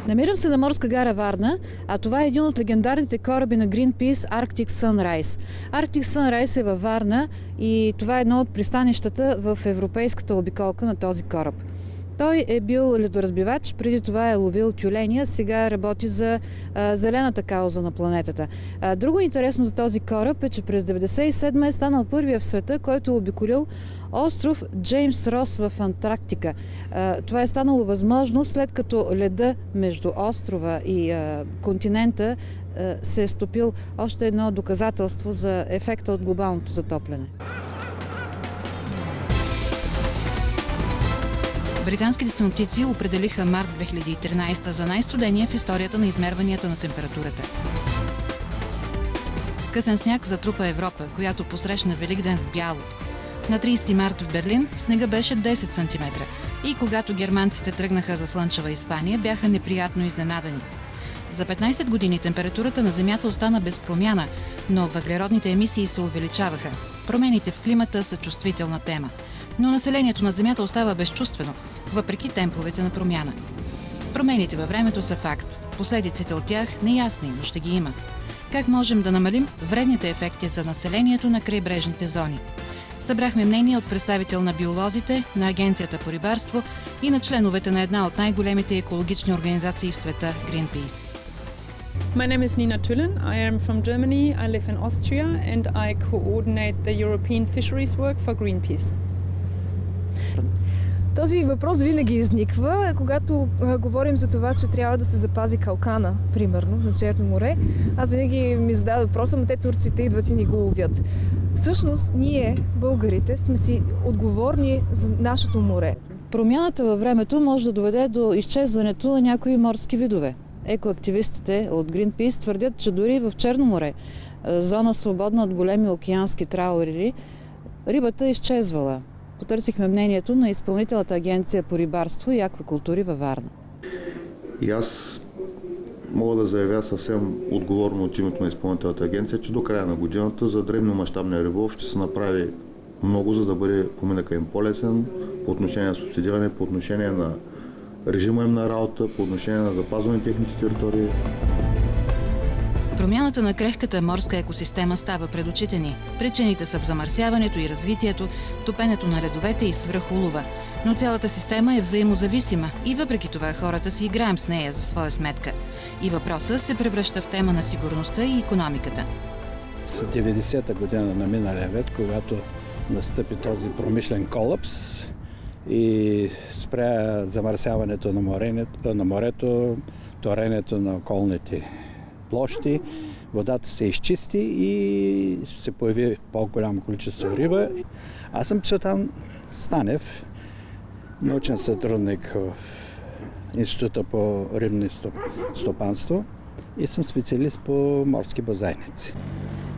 Намирам се на морска гара Варна, а това е един от легендарните кораби на Greenpeace Arctic Sunrise. Arctic Sunrise е във Варна и това е едно от пристанищата в европейската обиколка на този кораб. Той е бил ледоразбивач, преди това е ловил тюлени, а сега работи за зелената кауза на планетата. Друго интересно за този кораб е, че през 1997 е станал първия в света, който е обиколил остров Джеймс Рос в Антарктика. Това е станало възможно след като леда между острова и континента се е стопил, още едно доказателство за ефекта от глобалното затопляне. Британските синоптици определиха март 2013 за най-студения в историята на измерванията на температурата. Късен сняг затрупа Европа, която посрещна Великден в бяло. На 30 март в Берлин снега беше 10 см и когато германците тръгнаха за слънчева Испания, бяха неприятно изненадани. За 15 години температурата на Земята остана без промяна, но въглеродните емисии се увеличаваха. Промените в климата са чувствителна тема. Но населението на Земята остава безчувствено, въпреки темповете на промяна. Промените във времето са факт. Последиците от тях неясни, но ще ги има. Как можем да намалим вредните ефекти за населението на крайбрежните зони? Събрахме мнение от представител на биолозите, на Агенцията по рибарство и на членовете на една от най-големите екологични организации в света – Greenpeace. My name is Nina Tüllen. I am from Germany. I live in Austria and I coordinate the European fisheries work for Greenpeace. Този въпрос винаги изниква, когато говорим за това, че трябва да се запази калкана, примерно, на Черно море. Аз винаги ми задавам въпроса, но те турците идват и ни го ловят. Всъщност, ние, българите, сме си отговорни за нашето море. Промяната във времето може да доведе до изчезването на някои морски видове. Екоактивистите от Greenpeace твърдят, че дори в Черно море, зона свободна от големи океански траулери, рибата е изчезвала. Потърсихме мнението на изпълнителната агенция по рибарство и аквакултури във Варна. И аз мога да заявя съвсем отговорно от името на изпълнителната агенция, че до края на годината за дребномащабния риболов ще се направи много, за да бъде поминъка им по-лесен по отношение на субсидиране, по отношение на режима им на работа, по отношение на запазване на техните територии. Промяната на крехката морска екосистема става пред очите ни. Причините са в замърсяването и развитието, топенето на ледовете и свръхулова. Но цялата система е взаимозависима и въпреки това хората си играем с нея за своя сметка. И въпросът се превръща в тема на сигурността и икономиката. В 90-та година на миналия век, когато настъпи този промишлен колапс и спря замърсяването на морето, торенето на околните площи, водата се изчисти и се появи по-голямо количество риба. Аз съм Цветан Станев, научен сътрудник в Института по рибно стопанство и съм специалист по морски бозайници.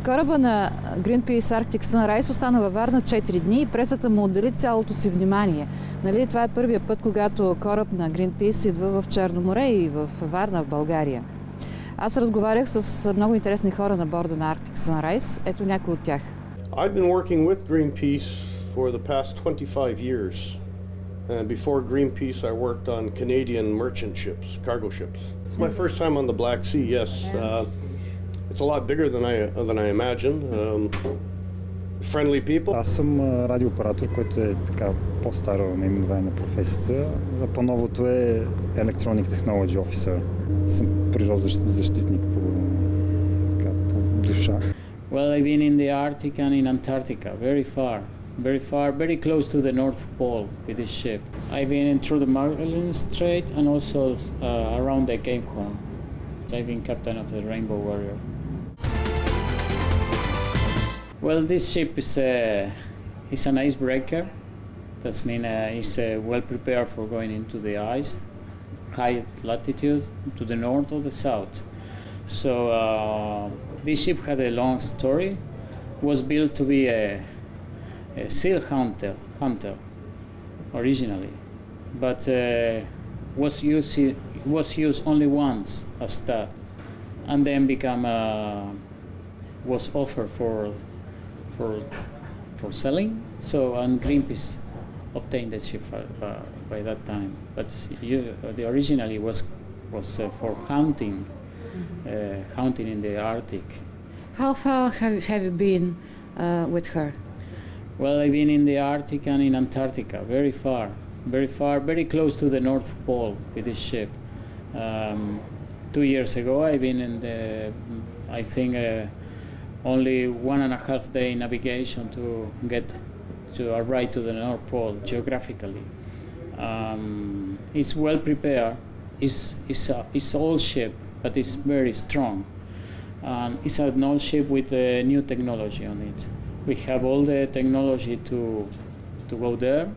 Кораба на Greenpeace Arctic Sunrise остана във Варна 4 дни и пресата му отдели цялото си внимание. Нали, това е първият път, когато кораб на Greenpeace идва в Черно море и в Варна, в България. Аз разговарях с много интересни хора на борда на Arctic Sunrise. Ето някой от тях. I've been working with Greenpeace for the past 25 years. And before Greenpeace, I worked on Canadian merchant ships, cargo ships. It's my first time on the Black Sea, yes. It's a lot bigger than I imagined. Friendly people. Аз съм радиооператор, който е така по-старо наименование на професията. По-новото е Electronic Technology Officer. Съм природозащитник по душа. Well, I've been in the Arctic and in Antarctica, very far, very close to the North Pole with this ship. I've been through the Magellan Strait and also around the Cape Horn. I've been captain of the Rainbow Warrior. Well, this ship is an icebreaker. That means it's well prepared for going into the ice, high latitude, to the north or the south. So this ship had a long story. Was built to be a seal hunter originally, but was used only once as that, and then was offered for selling. So and Greenpeace obtained the ship by that time, but the originally was was for hunting, hunting in the Arctic. How far have you been with her? Well, I've been in the Arctic and in Antarctica, very far, very close to the North Pole with this ship. 2 years ago, I've been in the, I think, only 1.5 day navigation to arrive to the North Pole geographically. It's well prepared. It's old ship, but it's very strong. It's an old ship with new technology on it. We have all the technology to go there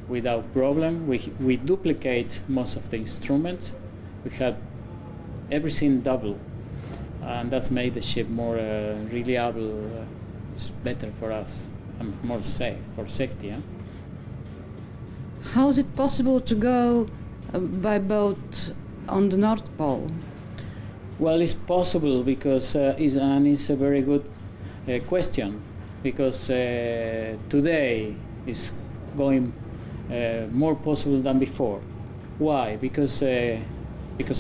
without problem. We duplicate most of the instruments. We have everything double, and that's made the ship more reliable. It's better for us and more safe for safety. Huh? How is it possible to go by boat on the North Pole? Well, it's possible because it's a very good question, because today is going more possible than before. Why? Because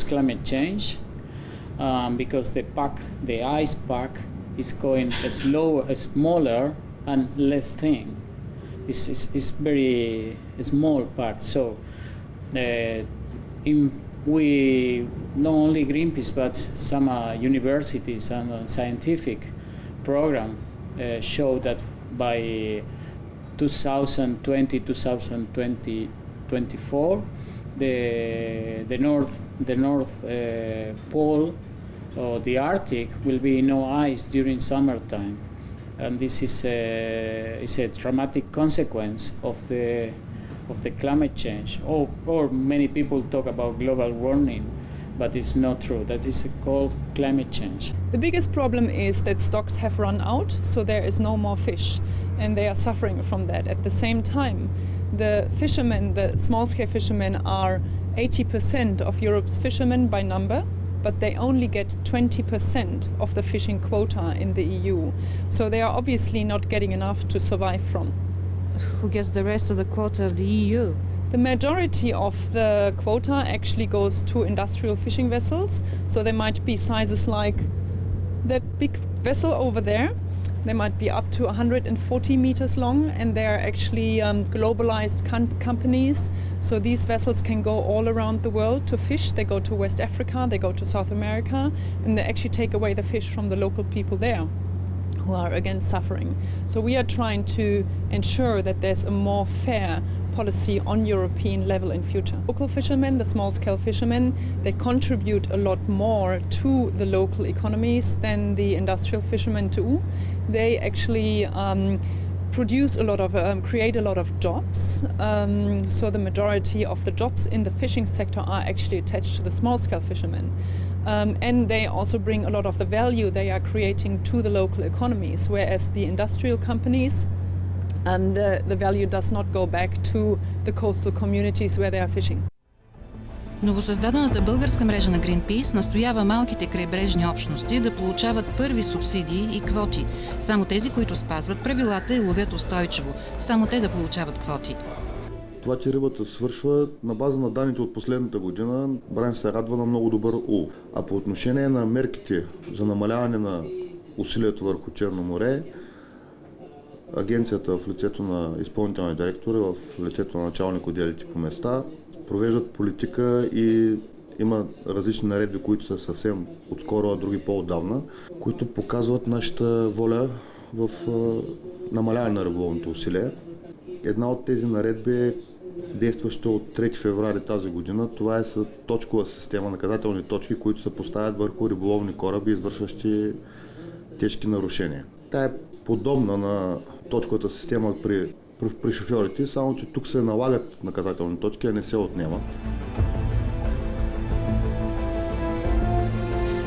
climate change, because the ice pack is going smaller and less thin. It's very small pack. So we not only Greenpeace but some universities and scientific program show that by 2024 the North Pole or the Arctic will be no ice during summertime, and this is a dramatic consequence of the climate change. Or many people talk about global warming, but it's not true. That is called climate change. The biggest problem is that stocks have run out, so there is no more fish, and they are suffering from that. At the same time, the fishermen, the small-scale fishermen, are 80% of Europe's fishermen by number, but they only get 20% of the fishing quota in the EU. So they are obviously not getting enough to survive from. Who gets the rest of the quota of the EU? The majority of the quota actually goes to industrial fishing vessels. So there might be sizes like that big vessel over there. They might be up to 140 meters long, and they are actually globalized companies. So these vessels can go all around the world to fish. They go to West Africa, they go to South America, and they actually take away the fish from the local people there, who are again suffering. So we are trying to ensure that there's a more fair policy on European level in future. Local fishermen, the small-scale fishermen, they contribute a lot more to the local economies than the industrial fishermen do. They actually produce a lot of, create a lot of jobs. So the majority of the jobs in the fishing sector are actually attached to the small-scale fishermen. And they also bring a lot of the value they are creating to the local economies, whereas the industrial companies, the value does not go back to the coastal communities where they are fishing. Новосъздадената българска мрежа на Greenpeace настоява малките крайбрежни общности да получават първи субсидии и квоти. Само тези, които спазват правилата и ловят устойчиво. Само те да получават квоти. Това, че рибата свършва, на база на данните от последната година, Бран се радва на много добър улов. А по отношение на мерките за намаляване на усилието върху Черно море, агенцията в лицето на изпълнителни директори, в лицето на началник отделите по места, провеждат политика и има различни наредби, които са съвсем отскоро, а други по-отдавна, които показват нашата воля в намаляване на риболовното усилие. Една от тези наредби е действаща от 3 февруари тази година. Това е с точкова система, наказателни точки, които се поставят върху риболовни кораби, извършващи тежки нарушения. Тя е подобна на точковата система при шофьорите, само че тук се налагат наказателни точки, а не се отнемат.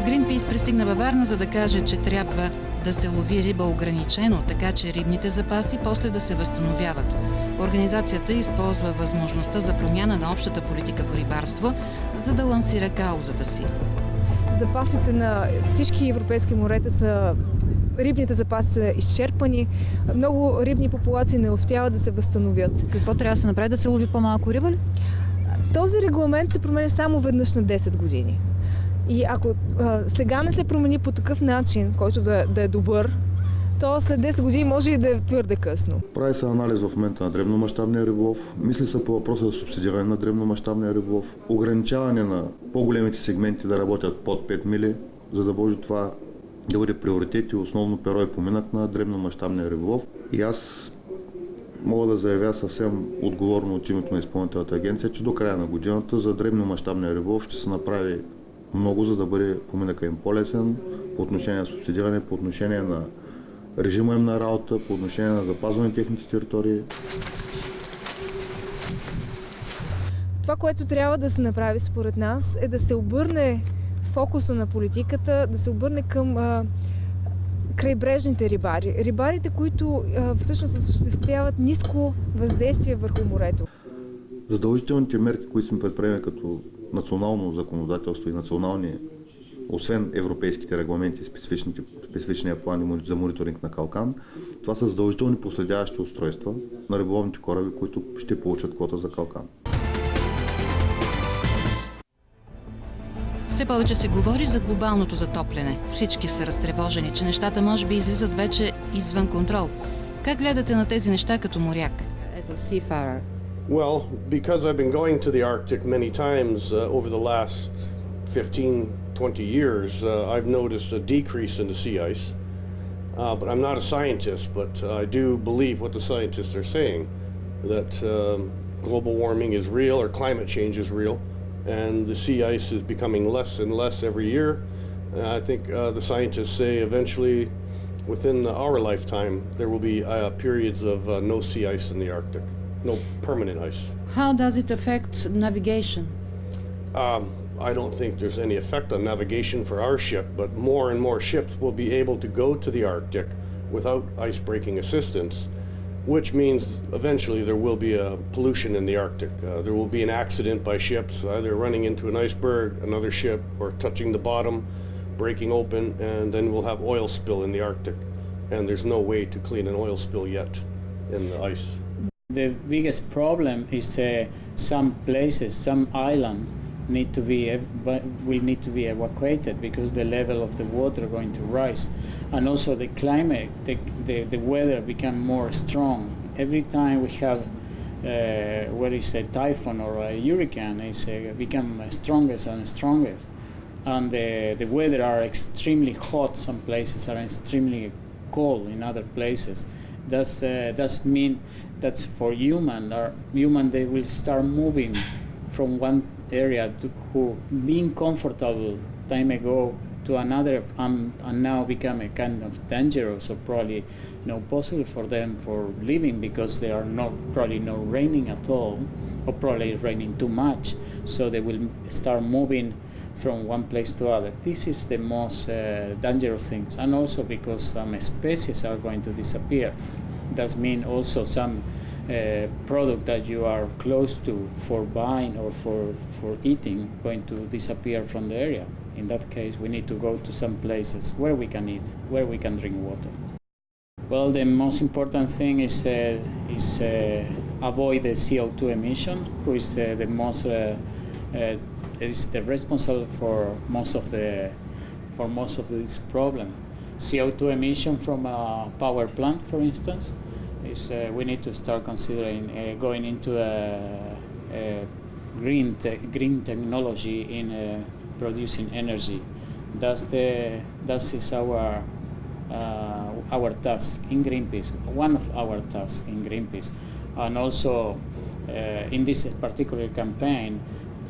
Greenpeace пристигна във Варна, за да каже, че трябва да се лови риба ограничено, така че рибните запаси после да се възстановяват. Организацията използва възможността за промяна на общата политика по рибарство, за да лансира каузата си. Запасите на всички европейски морета са... Рибните запаси са изчерпани. Много рибни популации не успяват да се възстановят. Какво трябва да се направи? Да се лови по-малко риба ли? Този регламент се променя само веднъж на 10 години. И ако сега не се промени по такъв начин, който да е добър, то след 10 години може и да е твърде късно. Прави се анализ в момента на дребномащабния риболов, мисли се по въпроса за субсидиране на дребномащабния риболов, ограничаване на по-големите сегменти да работят под 5 мили, за да може това да бъде приоритет и основно перо и поминък на дребномащабния риболов. И аз мога да заявя съвсем отговорно от името на изпълнителната агенция, че до края на годината за дребномащабния риболов ще се направи много, за да бъде поминъка им по-лесен по отношение на субсидиране, по отношение на режима им на работа, по отношение на запазване на техните територии. Това, което трябва да се направи според нас, е да се обърне фокуса на политиката, да се обърне към крайбрежните рибари. Рибарите, които всъщност осъществяват ниско въздействие върху морето. Задължителните мерки, които сме предприемали като национално законодателство и национални, освен европейските регламенти и специфичния план за мониторинг на калкан, това са задължителни последяващи устройства на риболовните кораби, които ще получат квота за калкан. Все повече се говори за глобалното затопляне. Всички са разтревожени, че нещата може би излизат вече извън контрол. Как гледате на тези неща като моряк? As a seafarer. Well, because I've been going to the Arctic many times over the last 15-20 years, I've noticed a decrease in the sea ice. But I'm not a scientist, but I do believe what the scientists are saying, that global warming is real or climate change is real, and the sea ice is becoming less and less every year. I think the scientists say eventually, within our lifetime, there will be periods of no sea ice in the Arctic. No permanent ice. How does it affect navigation? I don't think there's any effect on navigation for our ship, but more and more ships will be able to go to the Arctic without ice-breaking assistance, which means eventually there will be a pollution in the Arctic. There will be an accident by ships, either running into an iceberg, another ship, or touching the bottom, breaking open, and then we'll have oil spill in the Arctic. And there's no way to clean an oil spill yet in the ice. The biggest problem is some places, some islands will need to be evacuated because the level of the water are going to rise, and also the climate, the weather become more strong. Every time we have what is a typhoon or a hurricane, it's become stronger and stronger, and the weather are extremely hot. Some places are extremely cold in other places. That's mean that's for human they will start moving from one area to who being comfortable time ago to another and now become a kind of dangerous or probably not possible for them for living because they are probably not raining at all or probably raining too much, so they will start moving from one place to other. This is the most dangerous things, and also because some species are going to disappear. That means also some product that you are close to for buying or for eating going to disappear from the area. In that case, we need to go to some places where we can eat, where we can drink water. Well, the most important thing is avoid the CO2 emission, who is the most is the responsible for most of this problem. CO2 emission from a power plant, for instance, is we need to start considering going into a green technology in producing energy. That is our task in Greenpeace, one of our tasks in Greenpeace, and also in this particular campaign.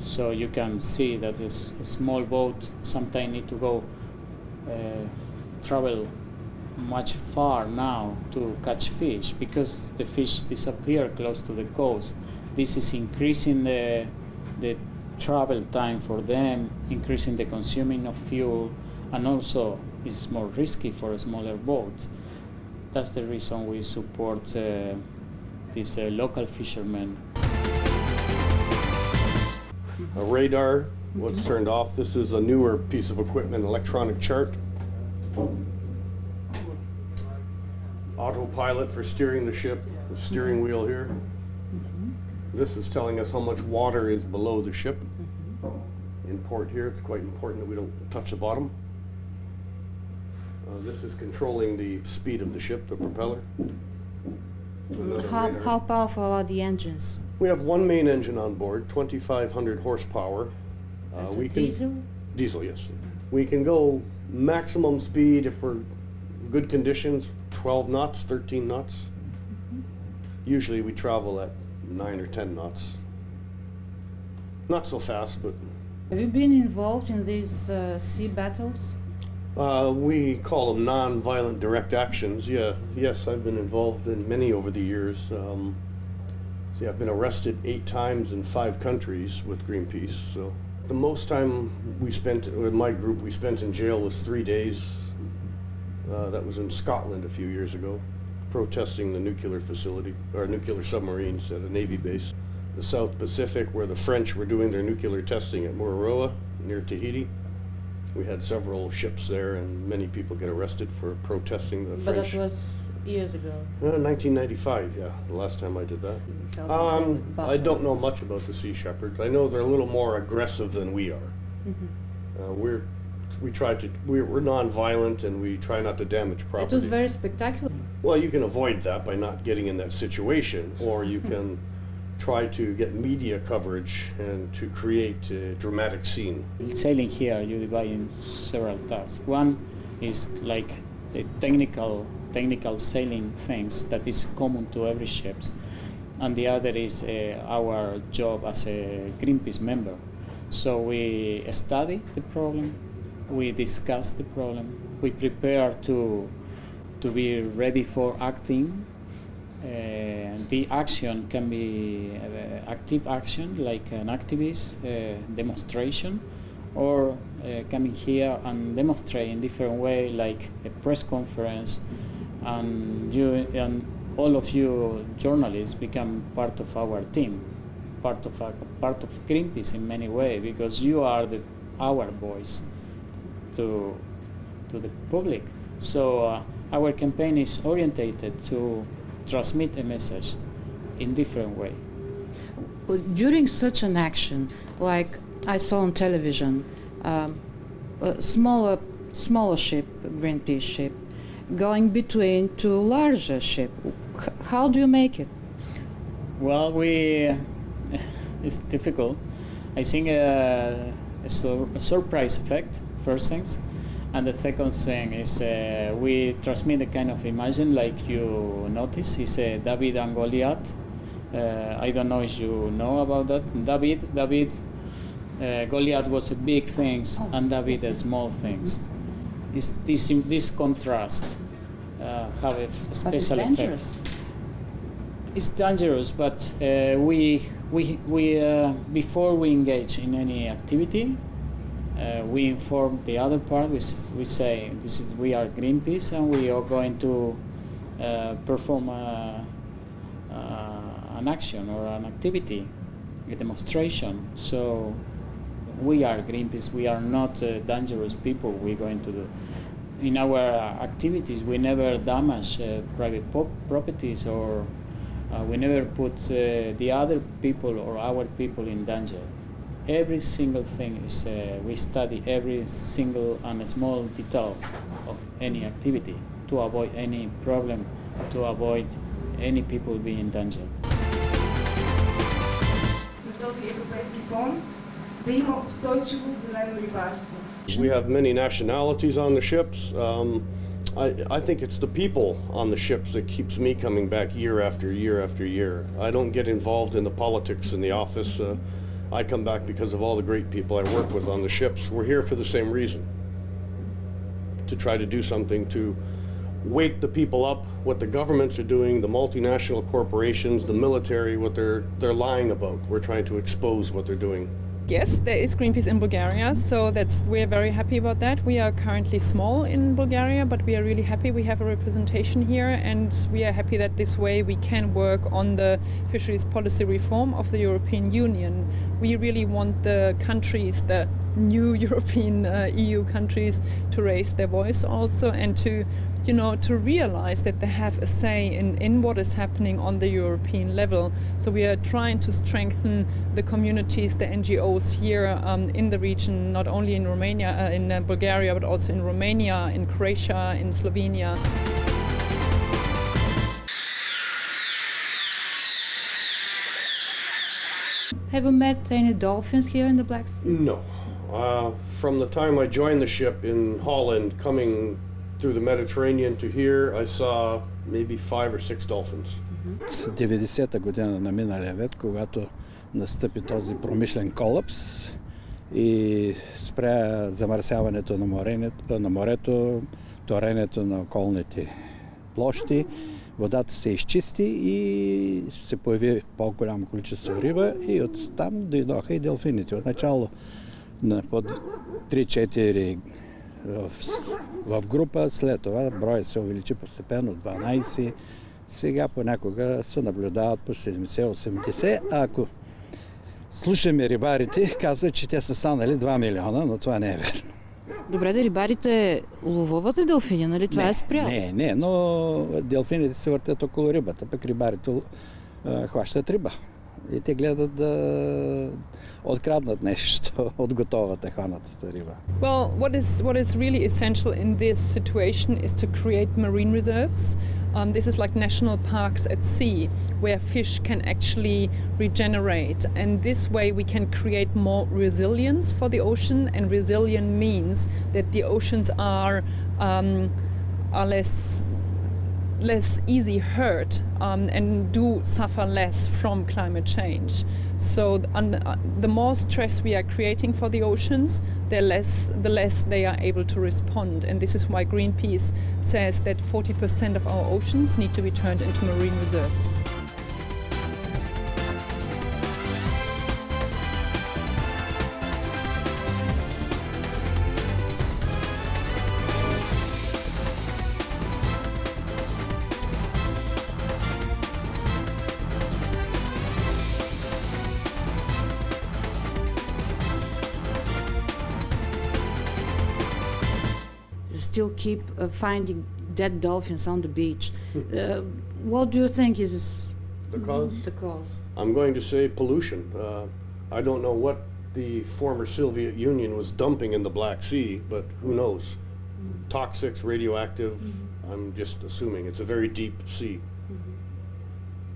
So you can see that a small boat sometimes need to go travel much far now to catch fish because the fish disappear close to the coast. This is increasing the travel time for them, increasing the consuming of fuel, and also it's more risky for smaller boats. That's the reason we support these local fishermen. A radar, what's turned off. This is a newer piece of equipment, electronic chart. Autopilot for steering the ship, the steering wheel here. This is telling us how much water is below the ship. In port here, it's quite important that we don't touch the bottom. This is controlling the speed of the ship, the propeller. How powerful are the engines? We have one main engine on board, 2,500 horsepower. Diesel? Diesel, yes. We can go maximum speed if we're good conditions, 12 knots, 13 knots. Usually we travel at 9 or 10 knots. Not so fast, but... Have you been involved in these sea battles? We call them non-violent direct actions. Yes, I've been involved in many over the years. See, I've been arrested 8 times in 5 countries with Greenpeace. So the most time we spent with my group, we spent in jail was 3 days. That was in Scotland a few years ago, protesting the nuclear facility or nuclear submarines at a Navy base. The South Pacific, where the French were doing their nuclear testing at Mururoa near Tahiti. We had several ships there, and many people get arrested for protesting the French. But that was years ago. 1995, yeah, the last time I did that. I don't know much about the Sea Shepherds. I know they're a little more aggressive than we are. We're non-violent, and we try not to damage property. It was very spectacular. Well, you can avoid that by not getting in that situation, or you can try to get media coverage and to create a dramatic scene. Sailing here, you divide in several tasks. One is like the technical sailing things that is common to every ship, and the other is our job as a Greenpeace member. So we study the problem, we discuss the problem, we prepare to be ready for acting. The action can be active action, like an activist demonstration, or coming here and demonstrate in different way, like a press conference, and all of you journalists become part of our team, part of Greenpeace in many ways, because you are our voice to the public. So our campaign is orientated to transmit a message in different way. During such an action, like I saw on television, a smaller ship, Greenpeace ship, going between 2 larger ships. How do you make it? Well, it's difficult. I think a surprise effect, first things. And the second thing is we transmit a kind of imagine, like you notice, is David and Goliath. I don't know if you know about that. Goliath was a big things, and David a small things. It's this contrast have a special effect. It's dangerous, but we before we engage in any activity, we inform the other part. We say we are Greenpeace, and we are going to perform an action or an activity, a demonstration. So we are Greenpeace. We are not dangerous people. We're going to do. In our activities, we never damage private properties, or we never put the other people or our people in danger. Every single thing is, we study every single and small detail of any activity to avoid any problem, to avoid any people being in danger. We have many nationalities on the ships. I think it's the people on the ships that keeps me coming back year after year after year. I don't get involved in the politics in the office. I come back because of all the great people I work with on the ships. We're here for the same reason, to try to do something to wake the people up, what the governments are doing, the multinational corporations, the military, what they're lying about. We're trying to expose what they're doing. Yes, there is Greenpeace in Bulgaria, so we're very happy about that. We are currently small in Bulgaria, but we are really happy we have a representation here, and we are happy that this way we can work on the fisheries policy reform of the European Union. We really want the countries, the new European EU countries, to raise their voice also, and to to realize that they have a say in what is happening on the European level. So we are trying to strengthen the communities, the NGOs here in the region, not only in Romania, in Bulgaria, but also in Romania, in Croatia, in Slovenia. Have you met any dolphins here in the Black Sea? No. From the time I joined the ship in Holland, coming through the Mediterranean to here, I saw maybe 5 or 6 dolphins. 90-та година на миналия век, когато настъпи този промишлен колапс и спря замърсяването на морето, торенето на околните площи, водата се изчисти и се появи по-голямо количество риба и оттам дойдоха и делфините. Отначало на по 3-4 в група, след това броят се увеличи постепенно 12, сега понякога се наблюдават по 70-80, а ако слушаме рибарите, казват, че те са станали 2 милиона, но това не е верно. Добре, да рибарите ловуват ли делфини, нали? Това е спряло? Не, но делфините се въртят около рибата, пък рибарите хващат риба. И те гледат да откраднат нещо от готовата хванатата риба. Well, what is really essential in this situation is to create marine reserves. This is like national parks at sea where fish can actually regenerate, and this way we can create more resilience for the ocean, and resilient means that the oceans are less easy hurt and do suffer less from climate change. So the more stress we are creating for the oceans, the less they are able to respond. And this is why Greenpeace says that 40% of our oceans need to be turned into marine reserves. Still keep finding dead dolphins on the beach. What do you think is The cause? the cause? I'm going to say pollution. I don't know what the former Soviet Union was dumping in the Black Sea, but who knows? Toxics, radioactive, I'm just assuming. It's a very deep sea.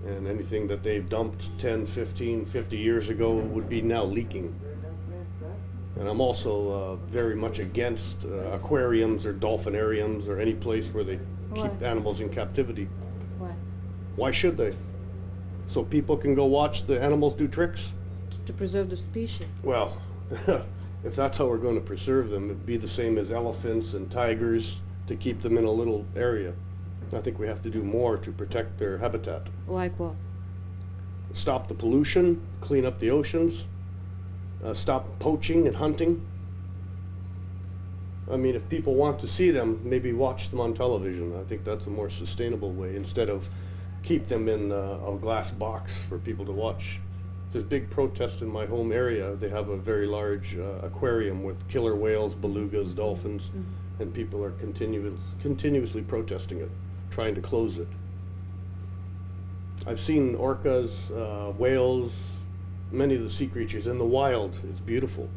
And anything that they've dumped 10, 15, 50 years ago would be now leaking. And I'm also very much against aquariums or dolphinariums or any place where they keep animals in captivity. Why? Why should they? So people can go watch the animals do tricks? To preserve the species. Well, if that's how we're going to preserve them, it'd be the same as elephants and tigers to keep them in a little area. I think we have to do more to protect their habitat. Like what? Stop the pollution, clean up the oceans, stop poaching and hunting. I mean, if people want to see them, maybe watch them on television. I think that's a more sustainable way instead of keep them in a glass box for people to watch. There's big protests in my home area. They have a very large aquarium with killer whales, belugas, dolphins, and people are continuously protesting it, trying to close it. I've seen orcas, whales, many of the sea creatures in the wild. It's beautiful.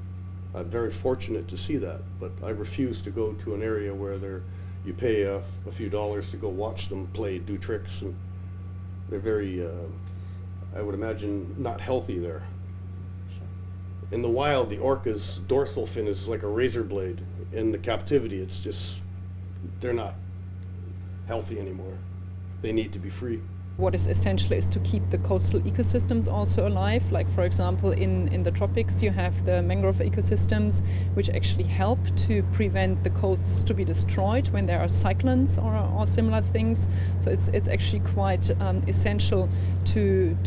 I'm very fortunate to see that, but I refuse to go to an area where you pay a few dollars to go watch them play, do tricks, and they're very, I would imagine, not healthy there. In the wild, the orca's dorsal fin is like a razor blade. In the captivity, it's just, they're not healthy anymore. They need to be free. What is essential is to keep the coastal ecosystems also alive. Like, for example, in the tropics you have the mangrove ecosystems, which actually help to prevent the coasts to be destroyed when there are cyclones or similar things. So it's actually quite essential to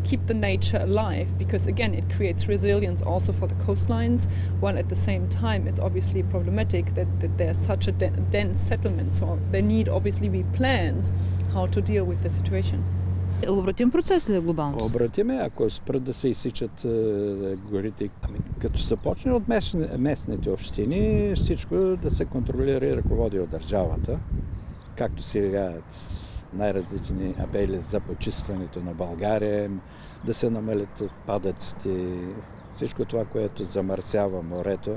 keep the nature alive, because again it creates resilience also for the coastlines, while at the same time it's obviously problematic that there's such a dense settlement. So there need obviously be plans how to deal with the situation. Обратим процес ли е глобалното? Обратим е, ако спрат да се изсичат горите. Като се почне от местните общини, всичко да се контролира и ръководи от държавата, както сега най-различни апели за почистването на България, да се намалят отпадъците, всичко това, което замърсява морето.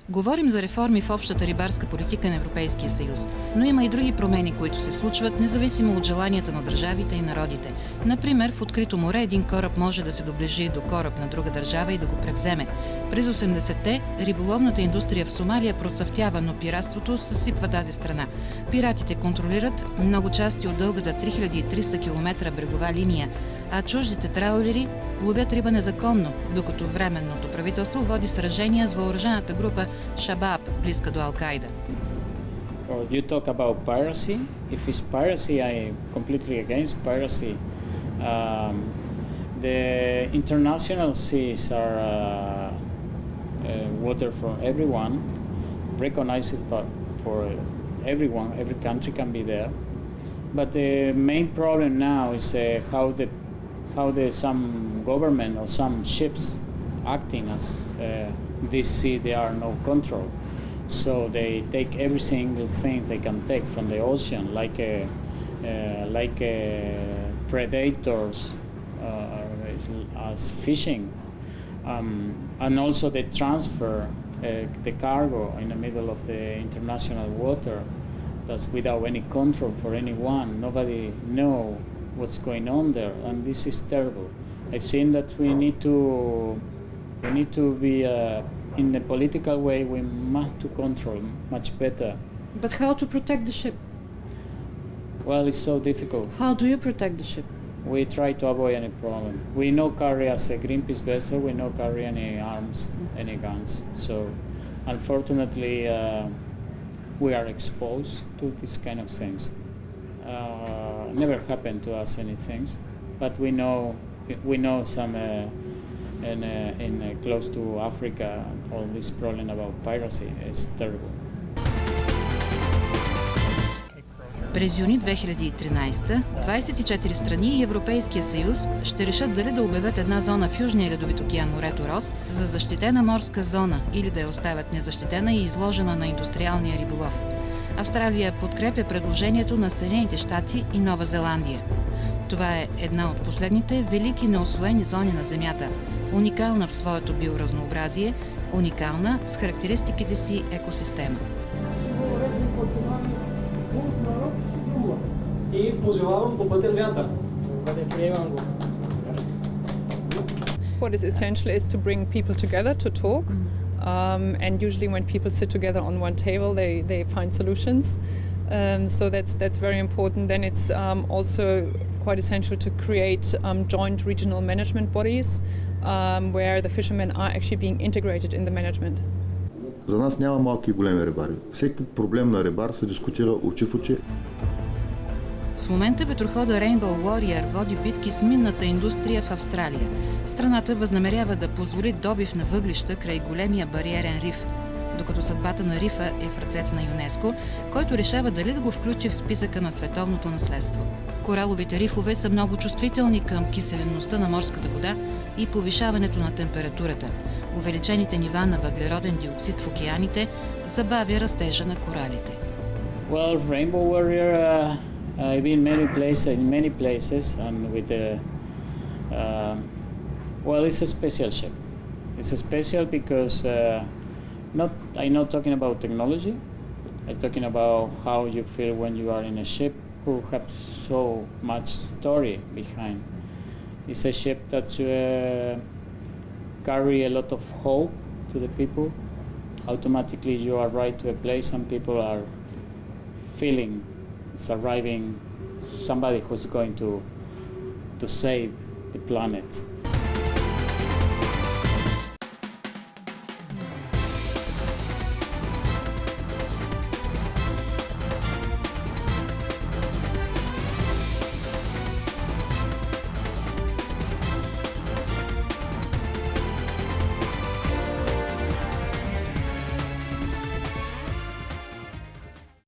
Говорим за реформи в общата рибарска политика на Европейския съюз, но има и други промени, които се случват, независимо от желанията на държавите и народите. Например, в открито море един кораб може да се доближи до кораб на друга държава и да го превземе. През 80-те риболовната индустрия в Сомалия процъфтява, но пиратството съсипва тази страна. Пиратите контролират много части от дългата 3300 км брегова линия, а чуждите траулери ловят риба незаконно, докато временното правителство води сражения с въоръжената група Шабаб, близка до Ал-Кайда. You talk about piracy. If it's piracy, I'm completely against piracy. The international seas are water for everyone, recognized for everyone. Every country can be there. But the main problem now is how some government or some ships acting as this sea, they are no control. So they take every single thing they can take from the ocean, like predators as fishing, and also they transfer the cargo in the middle of the international water. That's without any control for anyone. Nobody know what's going on there, and this is terrible. I think that we need to be in the political way. We must to control much better. But how to protect the ship? Well, it's so difficult. How do you protect the ship? We try to avoid any problem. We no carry as a Greenpeace vessel. We no carry any arms, any guns. So, unfortunately, we are exposed to these kind of things. Never happened to us any things, but we know some in close to Africa, all this problem about piracy is terrible. През юни 2013 24 страни и Европейския съюз ще решат дали да обявят една зона в Южния ледовит океан, морето Рос, за защитена морска зона или да я оставят незащитена и изложена на индустриалния риболов. Австралия подкрепя предложението на Съединените щати и Нова Зеландия. Това е една от последните велики неусвоени зони на Земята, уникална в своето биоразнообразие, уникална с характеристиките си екосистема. И пожелавам попътен вятър. Приемам го. What is essential is to bring people together to talk. And usually when people sit together on one table, they find solutions. So that's very important. Then it's also quite essential to create joint regional management bodies where the fishermen are actually being integrated in the management. За нас няма малки и големи рибари. Всеки проблем на рибар се дискутира очи в очи. В момента ветрохода Rainbow Warrior води битки с минната индустрия в Австралия. Страната възнамерява да позволи добив на въглища край големия бариерен риф, докато съдбата на рифа е в ръцете на ЮНЕСКО, който решава дали да го включи в списъка на световното наследство. Кораловите рифове са много чувствителни към киселенността на морската вода и повишаването на температурата. Увеличените нива на въглероден диоксид в океаните забавя растежа на коралите. Well, Rainbow Warrior I've been in many places, and with the well, it's a special ship. It's a special because I'm not talking about technology. I'm talking about how you feel when you are in a ship who have so much story behind. It's a ship that carry a lot of hope to the people. Automatically, you arrive to a place, and people are feeling it's arriving somebody who's going to save the planet.